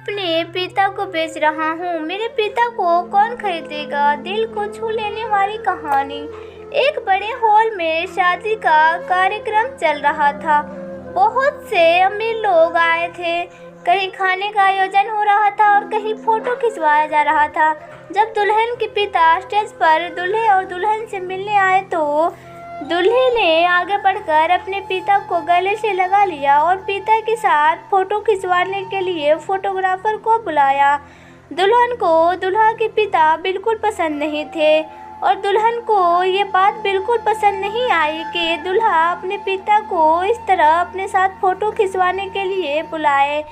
अपने पिता को बेच रहा हूँ। मेरे पिता को कौन खरीदेगा? दिल को छू लेने वाली कहानी। एक बड़े हॉल में शादी का कार्यक्रम चल रहा था। बहुत से अमीर लोग आए थे। कहीं खाने का आयोजन हो रहा था और कहीं फोटो खिंचवाया जा रहा था। जब दुल्हन के पिता स्टेज पर दूल्हे और दुल्हन से मिलने आए तो दूल्हे ने आगे बढ़कर अपने पिता को गले से लगा लिया और पिता के साथ फोटो खिंचवाने के लिए फोटोग्राफर को बुलाया। दुल्हन को दूल्हा के पिता बिल्कुल पसंद नहीं थे और दुल्हन को ये बात बिल्कुल पसंद नहीं आई कि दूल्हा अपने पिता को इस तरह अपने साथ फ़ोटो खिंचवाने के लिए बुलाए।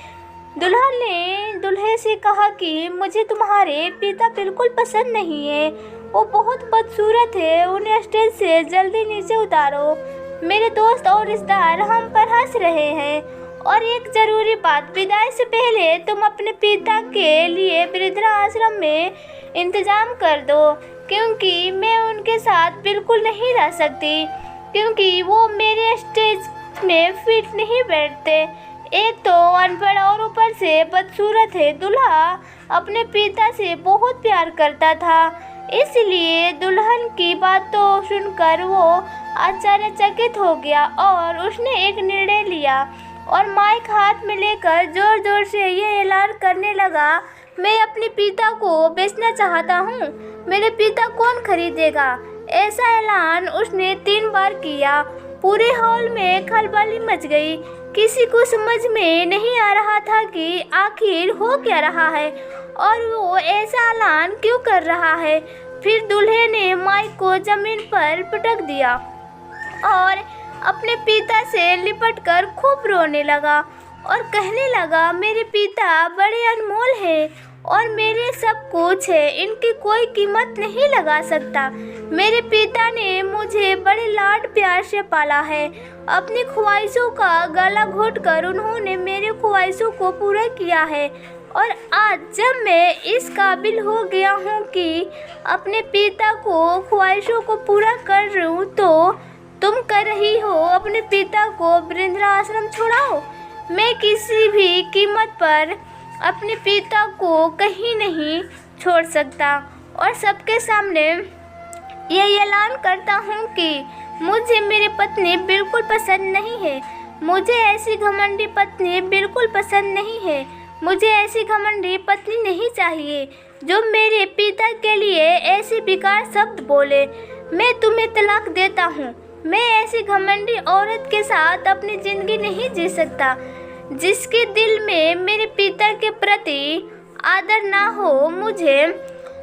दुल्हन ने दूल्हे से कहा कि मुझे तुम्हारे पिता बिल्कुल पसंद नहीं है, वो बहुत बदसूरत है, उन्हें स्टेज से जल्दी नीचे उतारो। मेरे दोस्त और रिश्तेदार हम पर हंस रहे हैं। और एक ज़रूरी बात, विदाई से पहले तुम अपने पिता के लिए वृद्धाश्रम में इंतज़ाम कर दो, क्योंकि मैं उनके साथ बिल्कुल नहीं रह सकती, क्योंकि वो मेरे स्टेज में फिट नहीं बैठते। एक तो अनपढ़ और ऊपर से बदसूरत है। दूल्हा अपने पिता से बहुत प्यार करता था, इसलिए दुल्हन की बातों सुनकर वो आश्चर्यचकित हो गया और उसने एक निर्णय लिया और माइक हाथ में लेकर जोर जोर से ये ऐलान करने लगा, मैं अपने पिता को बेचना चाहता हूँ, मेरे पिता कौन खरीदेगा? ऐसा ऐलान उसने 3 बार किया। पूरे हॉल में खलबली मच गई। किसी को समझ में नहीं आ रहा था कि आखिर हो क्या रहा है और वो ऐसा ऐलान क्यों कर रहा है। फिर दूल्हे ने माइक को जमीन पर पटक दिया और अपने पिता से लिपटकर खूब रोने लगा और कहने लगा, मेरे पिता बड़े अनमोल हैं और मेरे सब कुछ है, इनकी कोई कीमत नहीं लगा सकता। मेरे पिता ने मुझे बड़े लाड प्यार से पाला है। अपनी ख्वाहिशों का गला घोंटकर उन्होंने मेरी ख्वाहिशों को पूरा किया है और आज जब मैं इस काबिल हो गया हूँ कि अपने पिता को ख्वाहिशों को पूरा कर रही हूँ, तो तुम कर रही हो अपने पिता को वृद्धाश्रम छुड़ाओ। मैं किसी भी कीमत पर अपने पिता को कहीं नहीं छोड़ सकता और सबके सामने ये ऐलान करता हूँ कि मुझे मेरी पत्नी बिल्कुल पसंद नहीं है। मुझे ऐसी घमंडी पत्नी बिल्कुल पसंद नहीं है। मुझे ऐसी घमंडी पत्नी नहीं चाहिए जो मेरे पिता के लिए ऐसे बेकार शब्द बोले। मैं तुम्हें तलाक देता हूँ। मैं ऐसी घमंडी औरत के साथ अपनी ज़िंदगी नहीं जी सकता जिसके दिल में मेरे पिता के प्रति आदर ना हो। मुझे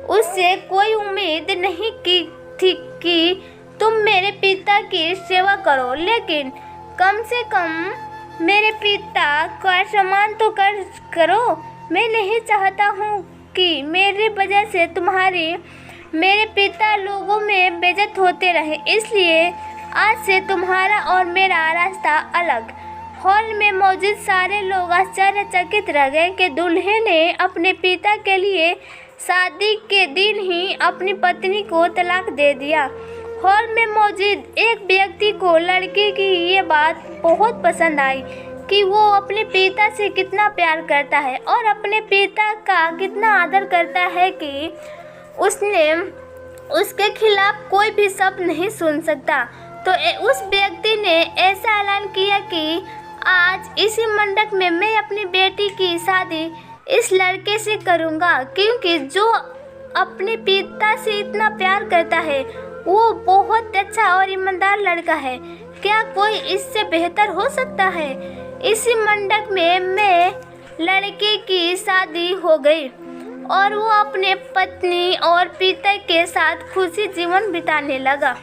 उससे कोई उम्मीद नहीं की थी कि तुम मेरे पिता की सेवा करो, लेकिन कम से कम मेरे पिता का सम्मान तो करो। मैं नहीं चाहता हूँ कि मेरी वजह से मेरे पिता लोगों में बेइज्जत होते रहे, इसलिए आज से तुम्हारा और मेरा रास्ता अलग। हॉल में मौजूद सारे लोग आश्चर्यचकित रह गए कि दूल्हे ने अपने पिता के लिए शादी के दिन ही अपनी पत्नी को तलाक दे दिया। हॉल में मौजूद एक व्यक्ति को लड़की की ये बात बहुत पसंद आई कि वो अपने पिता से कितना प्यार करता है और अपने पिता का कितना आदर करता है कि उसने उसके खिलाफ कोई भी शब्द नहीं सुन सकता। तो उस व्यक्ति ने ऐसा ऐलान किया कि आज इसी मंडप में मैं अपनी बेटी की शादी इस लड़के से करूँगा, क्योंकि जो अपने पिता से इतना प्यार करता है वो बहुत अच्छा और ईमानदार लड़का है। क्या कोई इससे बेहतर हो सकता है? इसी मंडप में मैं लड़के की शादी हो गई और वो अपने पत्नी और पिता के साथ खुशी जीवन बिताने लगा।